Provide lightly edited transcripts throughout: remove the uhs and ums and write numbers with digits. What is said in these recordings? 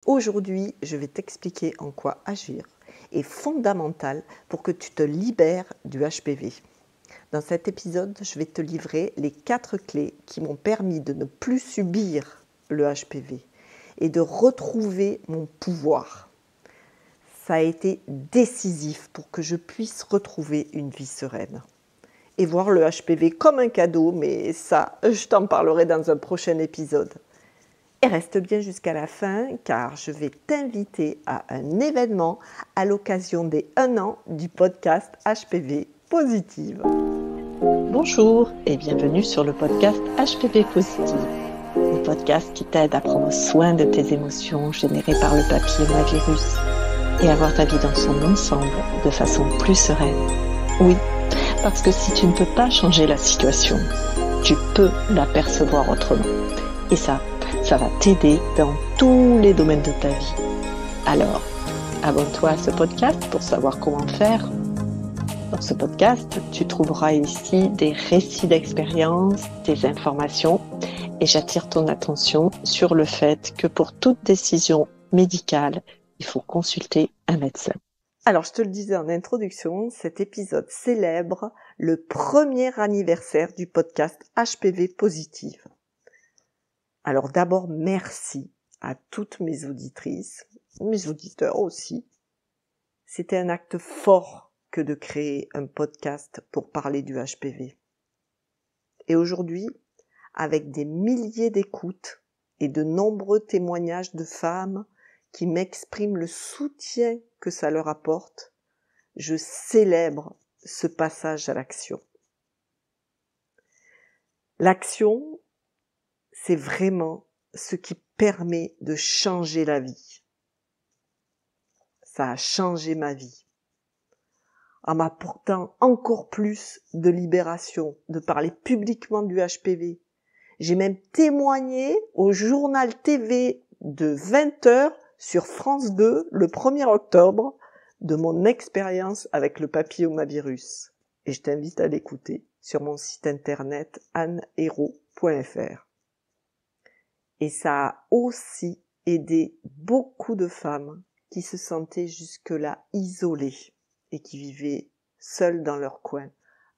Aujourd'hui, je vais t'expliquer en quoi agir est fondamental pour que tu te libères du HPV. Dans cet épisode, je vais te livrer les 4 clés qui m'ont permis de ne plus subir le HPV et de retrouver mon pouvoir. Ça a été décisif pour que je puisse retrouver une vie sereine et voir le HPV comme un cadeau, mais ça, je t'en parlerai dans un prochain épisode. Et reste bien jusqu'à la fin car je vais t'inviter à un événement à l'occasion des 1 an du podcast HPV Positive. Bonjour et bienvenue sur le podcast HPV Positive, le podcast qui t'aide à prendre soin de tes émotions générées par le papillomavirus et à voir ta vie dans son ensemble de façon plus sereine. Oui, parce que si tu ne peux pas changer la situation, tu peux la percevoir autrement. Et ça va t'aider dans tous les domaines de ta vie. Alors, abonne-toi à ce podcast pour savoir comment faire. Dans ce podcast, tu trouveras ici des récits d'expérience, des informations, et j'attire ton attention sur le fait que pour toute décision médicale, il faut consulter un médecin. Alors, je te le disais en introduction, cet épisode célèbre le 1er anniversaire du podcast HPV Positive. Alors d'abord, merci à toutes mes auditrices, mes auditeurs aussi. C'était un acte fort que de créer un podcast pour parler du HPV. Et aujourd'hui, avec des milliers d'écoutes et de nombreux témoignages de femmes qui m'expriment le soutien que ça leur apporte, je célèbre ce passage à l'action. L'action, c'est vraiment ce qui permet de changer la vie. Ça a changé ma vie, en m'apportant encore plus de libération, de parler publiquement du HPV. J'ai même témoigné au journal TV de 20h sur France 2 le 1er octobre de mon expérience avec le papillomavirus. Et je t'invite à l'écouter sur mon site internet annehero.fr. Et ça a aussi aidé beaucoup de femmes qui se sentaient jusque-là isolées et qui vivaient seules dans leur coin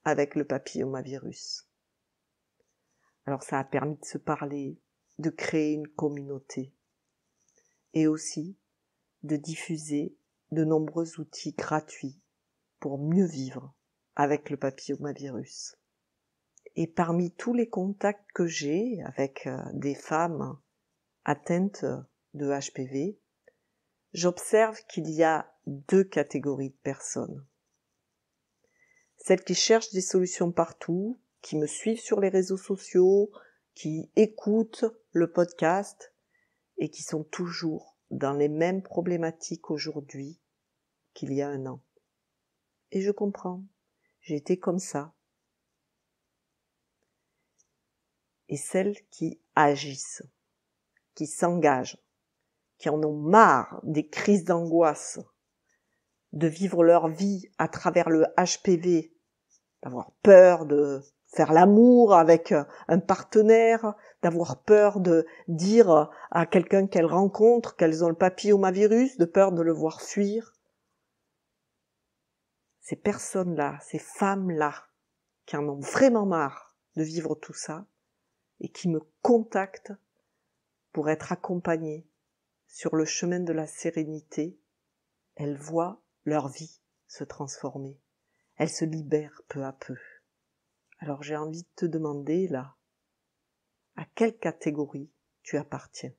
avec le papillomavirus. Alors ça a permis de se parler, de créer une communauté et aussi de diffuser de nombreux outils gratuits pour mieux vivre avec le papillomavirus. Et parmi tous les contacts que j'ai avec des femmes atteintes de HPV, j'observe qu'il y a 2 catégories de personnes. Celles qui cherchent des solutions partout, qui me suivent sur les réseaux sociaux, qui écoutent le podcast et qui sont toujours dans les mêmes problématiques aujourd'hui qu'il y a 1 an. Et je comprends, j'ai été comme ça. Et celles qui agissent, qui s'engagent, qui en ont marre des crises d'angoisse, de vivre leur vie à travers le HPV, d'avoir peur de faire l'amour avec un partenaire, d'avoir peur de dire à quelqu'un qu'elles rencontrent qu'elles ont le papillomavirus, de peur de le voir fuir. Ces personnes-là, ces femmes-là, qui en ont vraiment marre de vivre tout ça et qui me contactent pour être accompagnées sur le chemin de la sérénité, elles voient leur vie se transformer. Elles se libèrent peu à peu. Alors j'ai envie de te demander là, à quelle catégorie tu appartiens?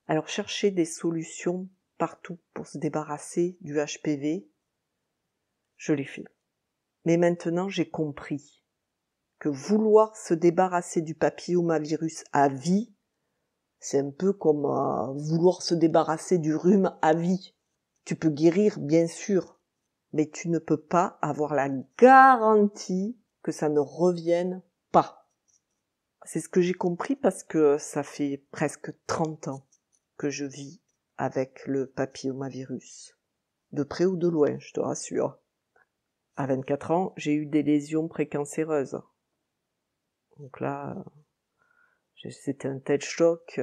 Alors chercher des solutions partout pour se débarrasser du HPV, je l'ai fait. Mais maintenant j'ai compris que vouloir se débarrasser du papillomavirus à vie, c'est un peu comme vouloir se débarrasser du rhume à vie. Tu peux guérir, bien sûr, mais tu ne peux pas avoir la garantie que ça ne revienne pas. C'est ce que j'ai compris parce que ça fait presque 30 ans que je vis avec le papillomavirus. De près ou de loin, je te rassure. À 24 ans, j'ai eu des lésions précancéreuses. Donc là, C'était un tel choc,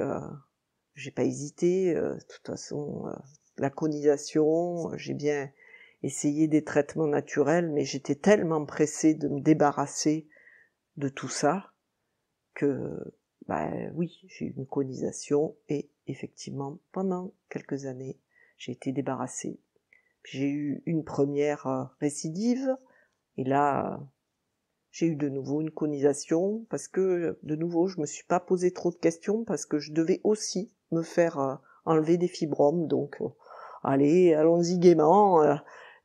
j'ai pas hésité. De toute façon, la conisation, j'ai bien essayé des traitements naturels, mais j'étais tellement pressée de me débarrasser de tout ça que, oui, j'ai eu une conisation et effectivement, pendant quelques années, j'ai été débarrassée. J'ai eu une première récidive et là, j'ai eu de nouveau une conisation parce que, de nouveau, je me suis pas posé trop de questions parce que je devais aussi me faire enlever des fibromes. Donc, allez, allons-y gaiement,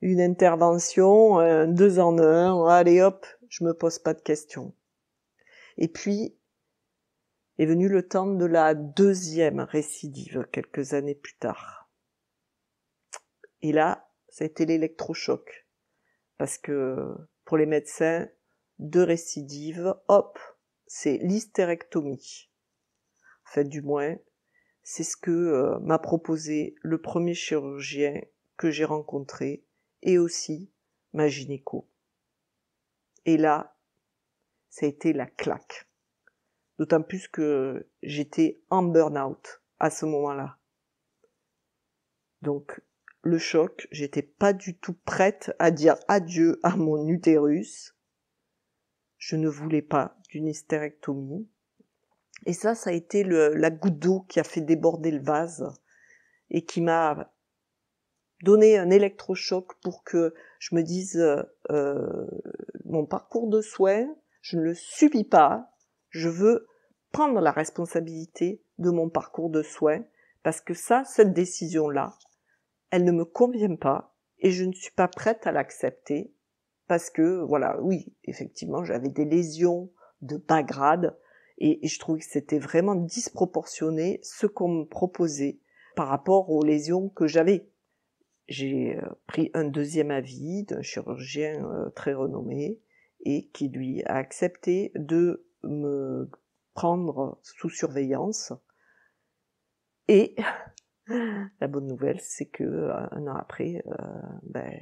une intervention, 2 en 1, allez hop, je me pose pas de questions. Et puis, est venu le temps de la deuxième récidive, quelques années plus tard. Et là, ça a été l'électrochoc. Parce que, pour les médecins, 2 récidives, hop, c'est l'hystérectomie. En fait, du moins, c'est ce que m'a proposé le premier chirurgien que j'ai rencontré, et aussi ma gynéco. Et là, ça a été la claque. D'autant plus que j'étais en burn-out à ce moment-là. Donc, le choc, j'étais pas du tout prête à dire adieu à mon utérus. Je ne voulais pas d'une hystérectomie. Et ça a été la goutte d'eau qui a fait déborder le vase et qui m'a donné un électrochoc pour que je me dise mon parcours de soins, je ne le subis pas, je veux prendre la responsabilité de mon parcours de soins parce que cette décision-là, elle ne me convient pas et je ne suis pas prête à l'accepter parce que, voilà, oui, effectivement, j'avais des lésions de bas grade et je trouvais que c'était vraiment disproportionné ce qu'on me proposait par rapport aux lésions que j'avais. J'ai pris un deuxième avis d'un chirurgien très renommé et qui, lui, a accepté de me prendre sous surveillance. Et la bonne nouvelle, c'est que 1 an après,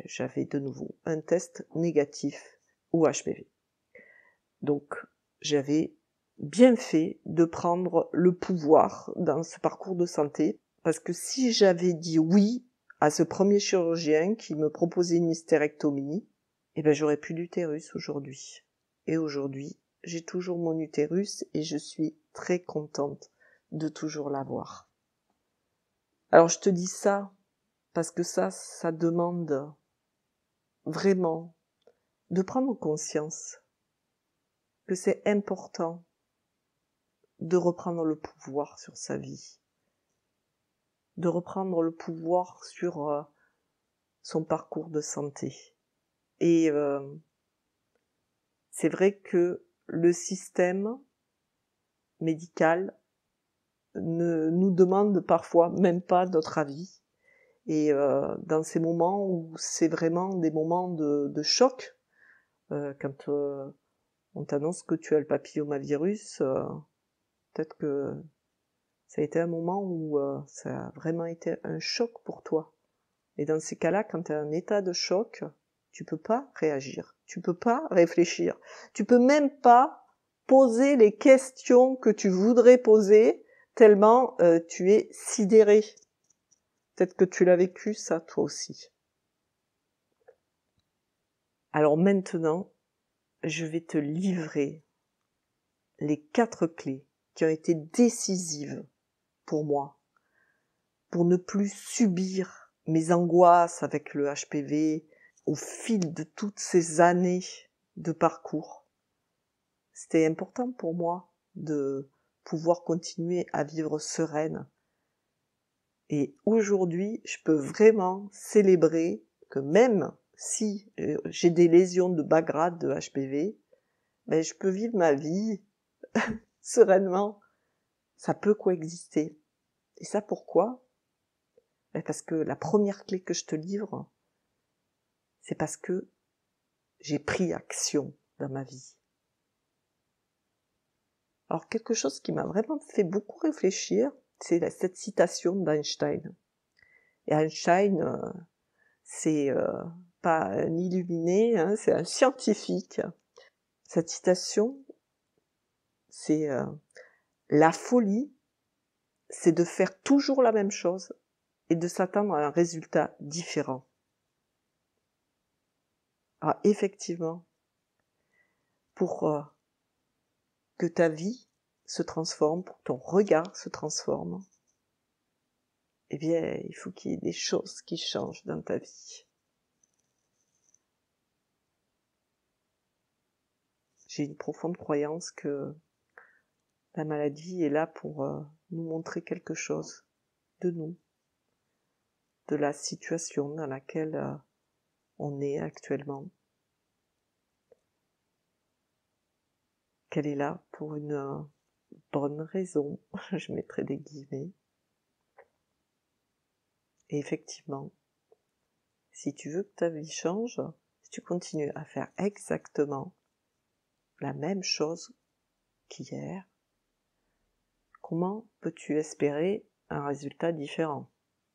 j'avais de nouveau un test négatif au HPV. Donc, j'avais bien fait de prendre le pouvoir dans ce parcours de santé, parce que si j'avais dit oui à ce premier chirurgien qui me proposait une hystérectomie, j'aurais plus d'utérus aujourd'hui. Et aujourd'hui, j'ai toujours mon utérus et je suis très contente de toujours l'avoir. Alors je te dis ça parce que ça demande vraiment de prendre conscience que c'est important de reprendre le pouvoir sur sa vie, de reprendre le pouvoir sur son parcours de santé. Et c'est vrai que le système médical ne nous demande parfois même pas notre avis. Et dans ces moments où c'est vraiment des moments de choc, quand on t'annonce que tu as le papillomavirus, peut-être que ça a été un moment où ça a vraiment été un choc pour toi. Et dans ces cas-là, quand tu es en état de choc, tu peux pas réagir, tu peux pas réfléchir, tu peux même pas poser les questions que tu voudrais poser tellement tu es sidéré. Peut-être que tu l'as vécu ça toi aussi. Alors maintenant, je vais te livrer les 4 clés qui ont été décisives pour moi, pour ne plus subir mes angoisses avec le HPV au fil de toutes ces années de parcours. C'était important pour moi de pouvoir continuer à vivre sereine. Et aujourd'hui, je peux vraiment célébrer que même si j'ai des lésions de bas grade de HPV, je peux vivre ma vie sereinement. Ça peut coexister. Et ça pourquoi ? Parce que la première clé que je te livre, c'est parce que j'ai pris action dans ma vie. Alors quelque chose qui m'a vraiment fait beaucoup réfléchir, c'est cette citation d'Einstein. Et Einstein, c'est pas un illuminé, hein, c'est un scientifique. Cette citation, c'est La folie, c'est de faire toujours la même chose et de s'attendre à un résultat différent. Ah, effectivement, pour que ta vie se transforme, pour que ton regard se transforme, eh bien, il faut qu'il y ait des choses qui changent dans ta vie. J'ai une profonde croyance que la maladie est là pour nous montrer quelque chose de nous, de la situation dans laquelle on est actuellement. Qu'elle est là pour une bonne raison, je mettrai des guillemets. Et effectivement, si tu veux que ta vie change, si tu continues à faire exactement la même chose qu'hier, comment peux-tu espérer un résultat différent?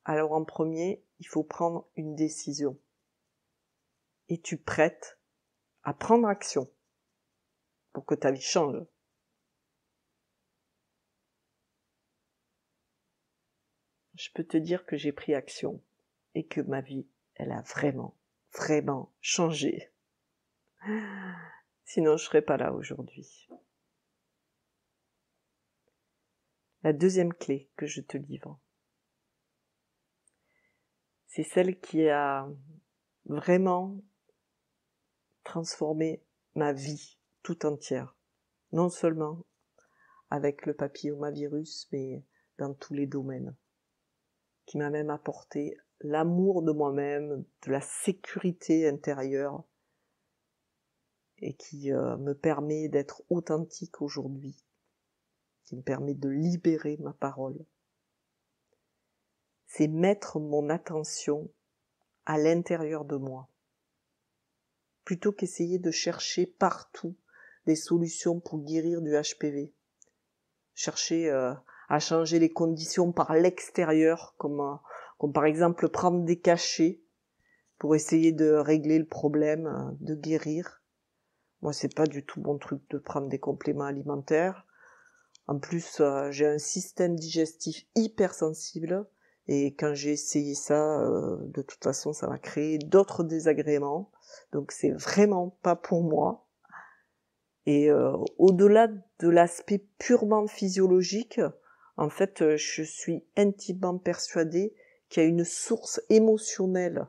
Alors en premier, il faut prendre une décision. Es-tu prête à prendre action pour que ta vie change? Je peux te dire que j'ai pris action et que ma vie, elle a vraiment, vraiment changé. Sinon, je serais pas là aujourd'hui. La deuxième clé que je te livre, c'est celle qui a vraiment transformé ma vie tout entière. Non seulement avec le papillomavirus, mais dans tous les domaines. Qui m'a même apporté l'amour de moi-même, de la sécurité intérieure, et qui me permet d'être authentique aujourd'hui, qui me permet de libérer ma parole. C'est mettre mon attention à l'intérieur de moi, plutôt qu'essayer de chercher partout des solutions pour guérir du HPV. Chercher à changer les conditions par l'extérieur, comme par exemple prendre des cachets pour essayer de régler le problème, de guérir. Moi, c'est pas du tout mon truc de prendre des compléments alimentaires. En plus, j'ai un système digestif hypersensible et quand j'ai essayé ça, de toute façon, ça m'a créé d'autres désagréments. Donc, c'est vraiment pas pour moi. Et au-delà de l'aspect purement physiologique, en fait, je suis intimement persuadée qu'il y a une source émotionnelle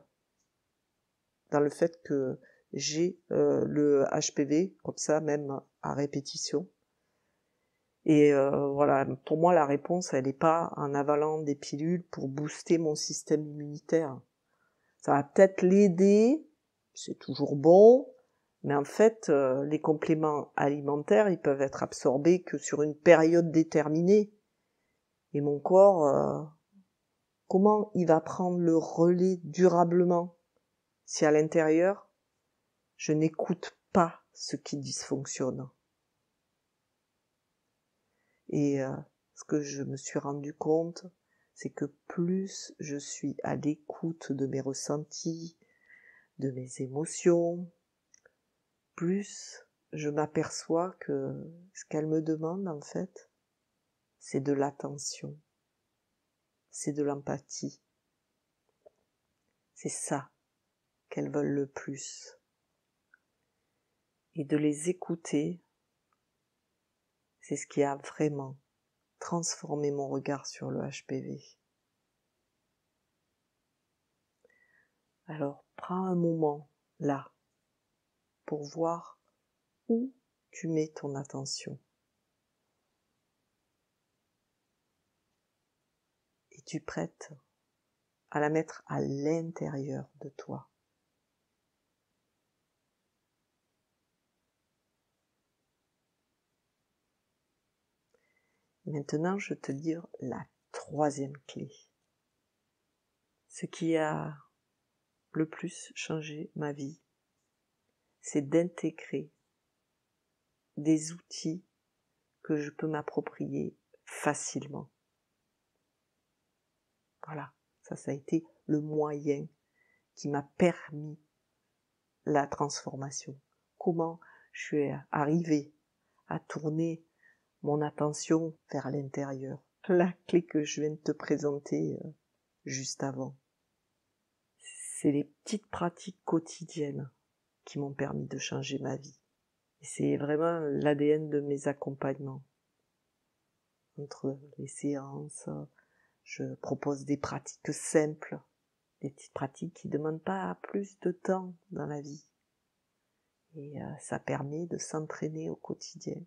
dans le fait que j'ai le HPV, comme ça, même à répétition. Et voilà, pour moi, la réponse, elle n'est pas en avalant des pilules pour booster mon système immunitaire. Ça va peut-être l'aider, c'est toujours bon, mais en fait, les compléments alimentaires, ils peuvent être absorbés que sur une période déterminée. Et mon corps, comment il va prendre le relais durablement si à l'intérieur, je n'écoute pas ce qui dysfonctionne? Et ce que je me suis rendu compte, c'est que plus je suis à l'écoute de mes ressentis, de mes émotions, plus je m'aperçois que ce qu'elles me demandent en fait, c'est de l'attention, c'est de l'empathie. C'est ça qu'elles veulent le plus. Et de les écouter, c'est ce qui a vraiment transformé mon regard sur le HPV. Alors, prends un moment là pour voir où tu mets ton attention. Es-tu prête à la mettre à l'intérieur de toi? Maintenant, je te dis la troisième clé. Ce qui a le plus changé ma vie, c'est d'intégrer des outils que je peux m'approprier facilement. Voilà, ça a été le moyen qui m'a permis la transformation. Comment je suis arrivée à tourner mon attention vers l'intérieur. La clé que je viens de te présenter juste avant. C'est les petites pratiques quotidiennes qui m'ont permis de changer ma vie. Et c'est vraiment l'ADN de mes accompagnements. Entre les séances, je propose des pratiques simples, des petites pratiques qui ne demandent pas plus de temps dans la vie. Et ça permet de s'entraîner au quotidien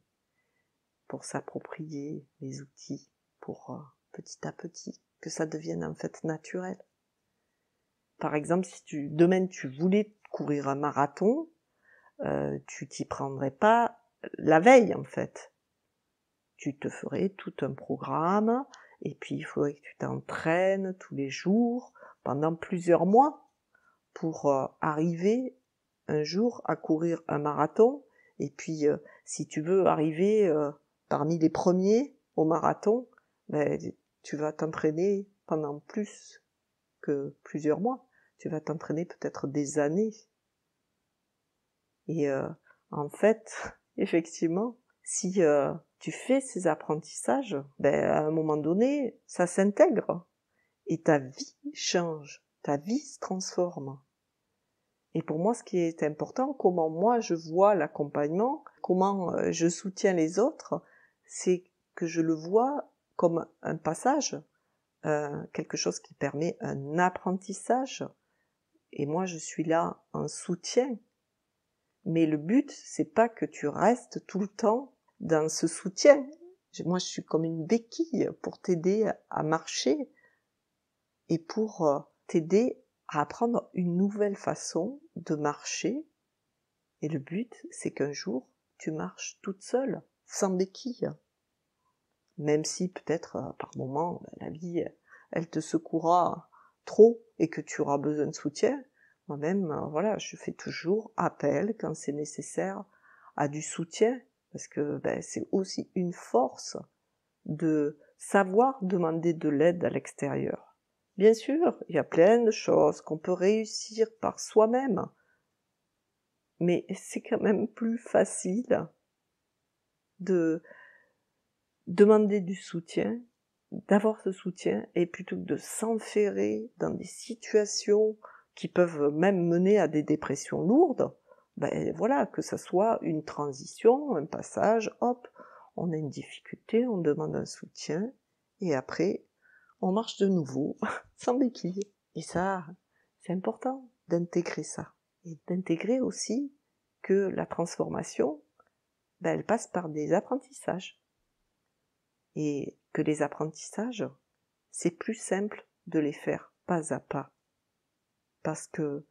pour s'approprier les outils, pour petit à petit que ça devienne en fait naturel. Par exemple, si demain tu voulais courir un marathon, tu t'y prendrais pas la veille en fait. Tu te ferais tout un programme et puis il faudrait que tu t'entraînes tous les jours pendant plusieurs mois pour arriver un jour à courir un marathon. Et puis si tu veux arriver parmi les premiers au marathon, ben, tu vas t'entraîner pendant plus que plusieurs mois. Tu vas t'entraîner peut-être des années. Et en fait, effectivement, si tu fais ces apprentissages, ben, à un moment donné, ça s'intègre. Et ta vie change, ta vie se transforme. Et pour moi, ce qui est important, comment moi je vois l'accompagnement, comment je soutiens les autres, c'est que je le vois comme un passage, quelque chose qui permet un apprentissage. Et moi, je suis là en soutien. Mais le but, c'est pas que tu restes tout le temps dans ce soutien. Moi, je suis comme une béquille pour t'aider à marcher et pour t'aider à apprendre une nouvelle façon de marcher. Et le but, c'est qu'un jour, tu marches toute seule, sans béquille. Même si peut-être, par moment, la vie, elle te secouera trop et que tu auras besoin de soutien. Moi-même, voilà, je fais toujours appel quand c'est nécessaire à du soutien, parce que c'est aussi une force de savoir demander de l'aide à l'extérieur. Bien sûr, il y a plein de choses qu'on peut réussir par soi-même, mais c'est quand même plus facile de demander du soutien, d'avoir ce soutien, et plutôt que de s'enferrer dans des situations qui peuvent même mener à des dépressions lourdes, voilà, que ça soit une transition, un passage, hop, on a une difficulté, on demande un soutien, et après, on marche de nouveau, sans béquille. Et ça, c'est important d'intégrer ça. Et d'intégrer aussi que la transformation, elle passe par des apprentissages. Et que les apprentissages, c'est plus simple de les faire pas à pas. Parce que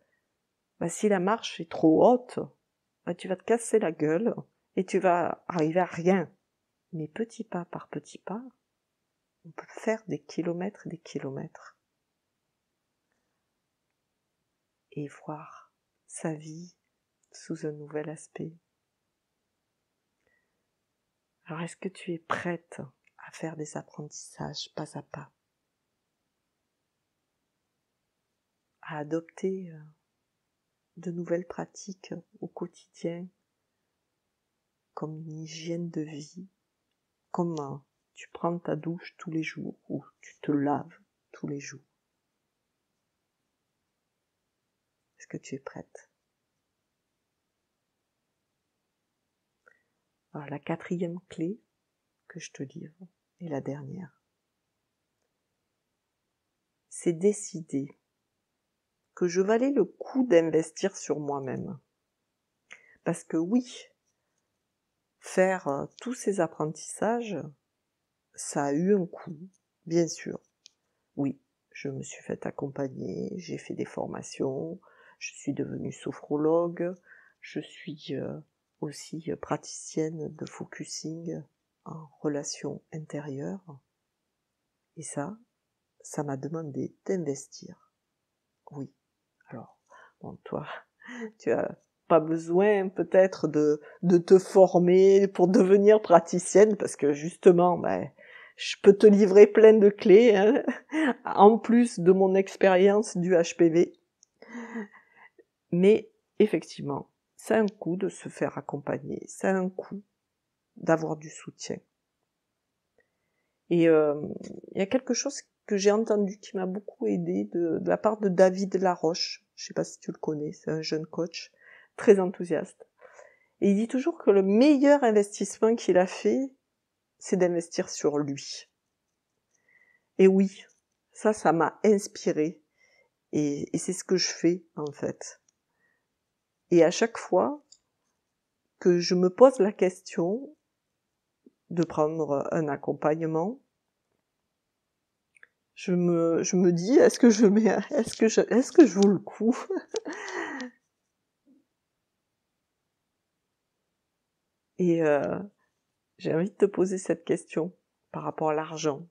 si la marche est trop haute, tu vas te casser la gueule et tu vas arriver à rien. Mais petit pas par petit pas, on peut faire des kilomètres et des kilomètres. Et voir sa vie sous un nouvel aspect. Alors est-ce que tu es prête à faire des apprentissages pas à pas? À adopter de nouvelles pratiques au quotidien, comme une hygiène de vie, comme tu prends ta douche tous les jours ou tu te laves tous les jours. Est-ce que tu es prête? Alors, la 4e clé que je te livre, et la dernière, c'est décider que je valais le coup d'investir sur moi-même. Parce que oui, faire tous ces apprentissages, ça a eu un coût, bien sûr. Oui, je me suis fait accompagner, j'ai fait des formations, je suis devenue sophrologue, je suis aussi praticienne de focusing en relation intérieure. Et ça m'a demandé d'investir. Oui. Alors, bon, toi, tu as pas besoin peut-être de te former pour devenir praticienne, parce que justement, je peux te livrer plein de clés, hein, en plus de mon expérience du HPV. Mais effectivement, ça a un coût de se faire accompagner, ça a un coût d'avoir du soutien. Et il y a quelque chose que j'ai entendu qui m'a beaucoup aidé de la part de David Laroche. Je sais pas si tu le connais, c'est un jeune coach très enthousiaste. Et il dit toujours que le meilleur investissement qu'il a fait, c'est d'investir sur lui. Et oui, ça m'a inspiré. Et c'est ce que je fais, en fait. Et à chaque fois que je me pose la question de prendre un accompagnement, je me dis, est-ce que je vaux le coup? Et j'ai envie de te poser cette question par rapport à l'argent.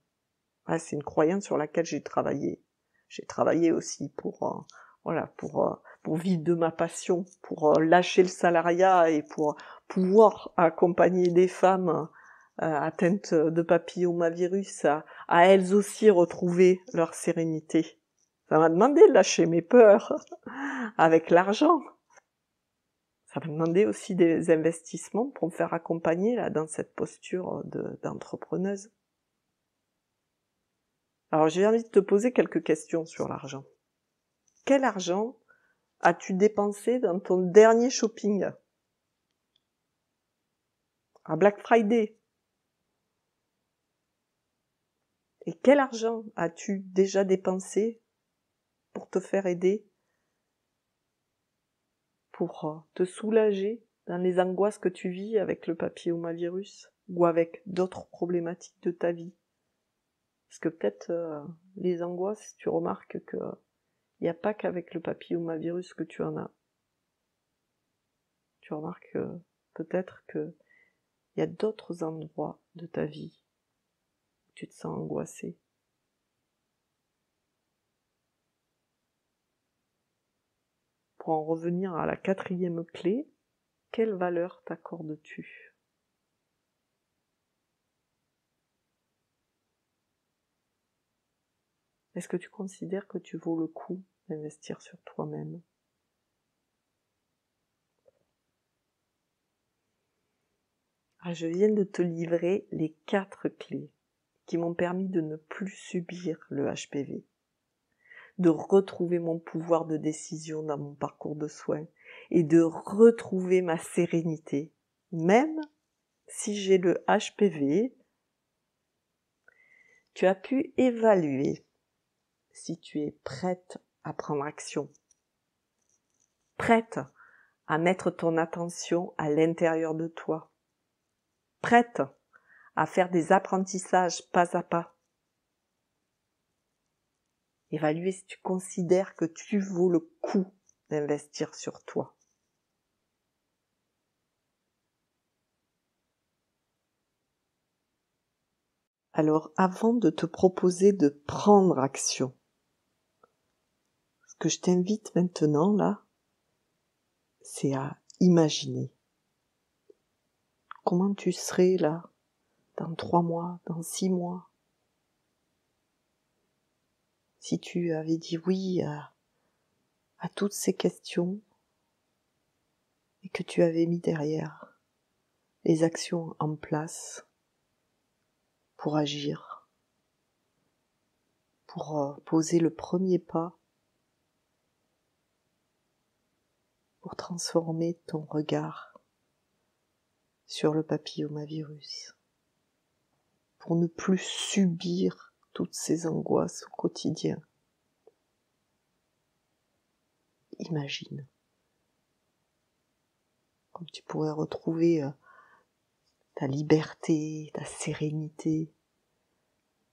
Ah, c'est une croyance sur laquelle j'ai travaillé. J'ai travaillé aussi pour vivre de ma passion, pour lâcher le salariat et pour pouvoir accompagner des femmes atteintes de papillomavirus à elles aussi retrouver leur sérénité. Ça m'a demandé de lâcher mes peurs avec l'argent. Ça m'a demandé aussi des investissements pour me faire accompagner là dans cette posture d'entrepreneuse. Alors j'ai envie de te poser quelques questions sur l'argent. Quel argent as-tu dépensé dans ton dernier shopping? À Black Friday? Et quel argent as-tu déjà dépensé pour te faire aider, pour te soulager dans les angoisses que tu vis avec le papillomavirus ou avec d'autres problématiques de ta vie? Parce que peut-être les angoisses, tu remarques que il n'y a pas qu'avec le papillomavirus que tu en as. Tu remarques peut-être que il y a d'autres endroits de ta vie où tu te sens angoissé. Pour en revenir à la 4e clé, quelle valeur t'accordes-tu? Est-ce que tu considères que tu vaux le coup d'investir sur toi-même? Je viens de te livrer les 4 clés qui m'ont permis de ne plus subir le HPV, de retrouver mon pouvoir de décision dans mon parcours de soins et de retrouver ma sérénité, même si j'ai le HPV. Tu as pu évaluer si tu es prête à prendre action, prête à mettre ton attention à l'intérieur de toi, prête à faire des apprentissages pas à pas. Évaluer si tu considères que tu vaux le coup d'investir sur toi. Alors, avant de te proposer de prendre action, ce que je t'invite maintenant, là, c'est à imaginer. Comment tu serais, là, dans 3 mois, dans 6 mois, si tu avais dit oui à toutes ces questions et que tu avais mis derrière les actions en place pour agir, pour poser le premier pas, pour transformer ton regard sur le papillomavirus, pour ne plus subir toutes ces angoisses au quotidien. Imagine comme tu pourrais retrouver ta liberté, ta sérénité,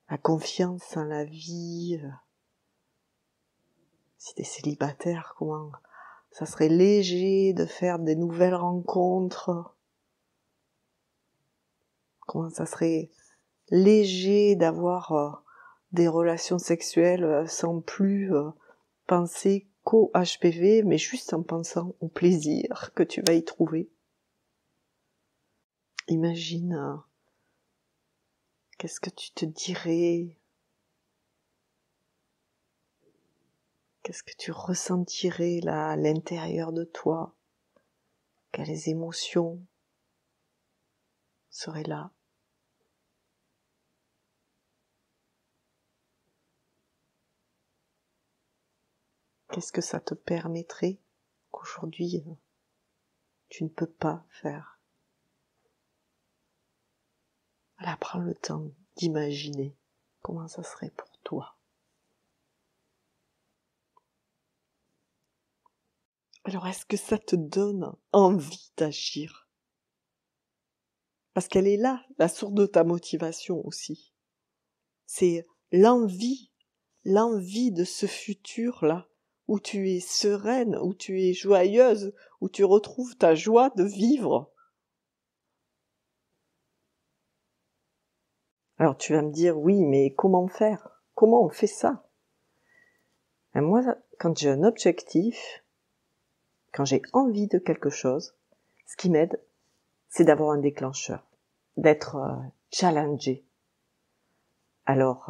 la confiance en la vie. Si t'es célibataire, comment ça serait léger de faire des nouvelles rencontres. Comment ça serait léger d'avoir des relations sexuelles sans plus penser qu'au HPV, mais juste en pensant au plaisir que tu vas y trouver. Imagine qu'est-ce que tu te dirais, qu'est-ce que tu ressentirais là à l'intérieur de toi, quelles émotions seraient là. Qu'est-ce que ça te permettrait qu'aujourd'hui tu ne peux pas faire? Alors prends le temps d'imaginer comment ça serait pour toi. Alors est-ce que ça te donne envie d'agir? Parce qu'elle est là, la source de ta motivation aussi. C'est l'envie de ce futur-là, où tu es sereine, où tu es joyeuse, où tu retrouves ta joie de vivre. Alors tu vas me dire, oui, mais comment faire? Comment on fait ça? Et moi, quand j'ai un objectif, quand j'ai envie de quelque chose, ce qui m'aide, c'est d'avoir un déclencheur, d'être challengé. Alors,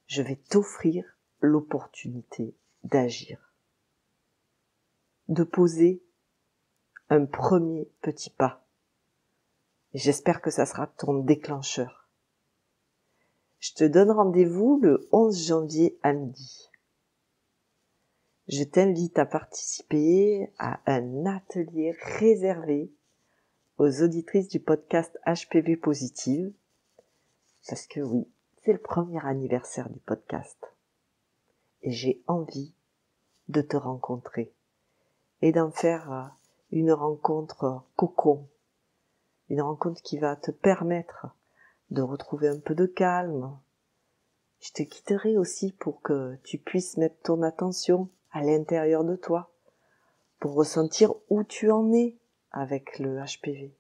je vais t'offrir l'opportunité d'agir, de poser un premier petit pas. Et j'espère que ça sera ton déclencheur. Je te donne rendez-vous le 11 janvier à midi. Je t'invite à participer à un atelier réservé aux auditrices du podcast HPV Positive, parce que oui, c'est le premier anniversaire du podcast. Et j'ai envie de te rencontrer et d'en faire une rencontre cocon, une rencontre qui va te permettre de retrouver un peu de calme. Je te quitterai aussi pour que tu puisses mettre ton attention à l'intérieur de toi, pour ressentir où tu en es avec le HPV.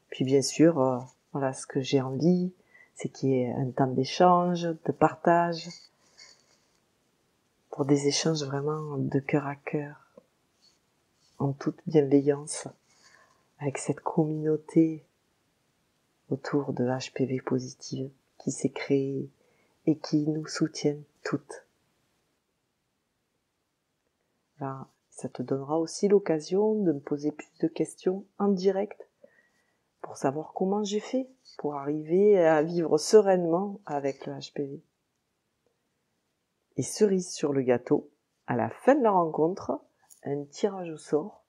Puis bien sûr, voilà, ce que j'ai envie, c'est qu'il y ait un temps d'échange, de partage, pour des échanges vraiment de cœur à cœur, en toute bienveillance, avec cette communauté autour de HPV Positive qui s'est créée et qui nous soutiennent toutes. Là, ça te donnera aussi l'occasion de me poser plus de questions en direct pour savoir comment j'ai fait pour arriver à vivre sereinement avec le HPV. Et cerise sur le gâteau, à la fin de la rencontre, un tirage au sort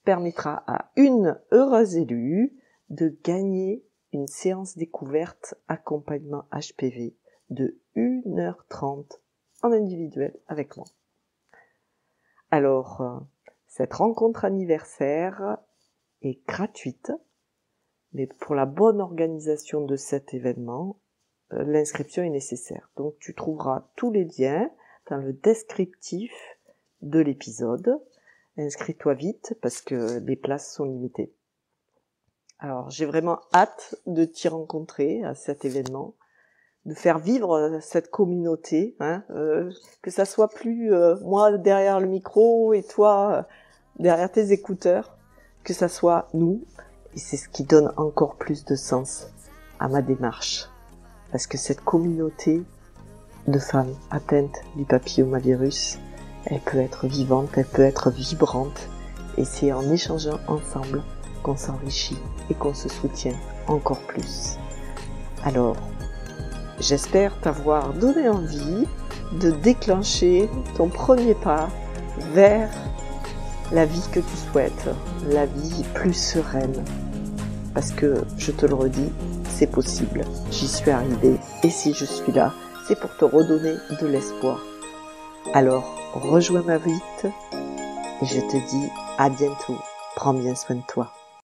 permettra à une heureuse élue de gagner une séance découverte accompagnement HPV de 1h30 en individuel avec moi. Alors, cette rencontre anniversaire est gratuite, mais pour la bonne organisation de cet événement, l'inscription est nécessaire. Donc tu trouveras tous les liens dans le descriptif de l'épisode. Inscris-toi vite parce que les places sont limitées. Alors j'ai vraiment hâte de t'y rencontrer à cet événement, de faire vivre cette communauté, que ça soit plus moi derrière le micro et toi derrière tes écouteurs, que ça soit nous, et c'est ce qui donne encore plus de sens à ma démarche. Parce que cette communauté de femmes atteintes du papillomavirus, elle peut être vivante, elle peut être vibrante, et c'est en échangeant ensemble qu'on s'enrichit et qu'on se soutient encore plus. Alors, j'espère t'avoir donné envie de déclencher ton premier pas vers la vie que tu souhaites, la vie plus sereine. Parce que, je te le redis, c'est possible, j'y suis arrivée, et si je suis là, c'est pour te redonner de l'espoir. Alors, rejoins-moi vite, et je te dis à bientôt, prends bien soin de toi.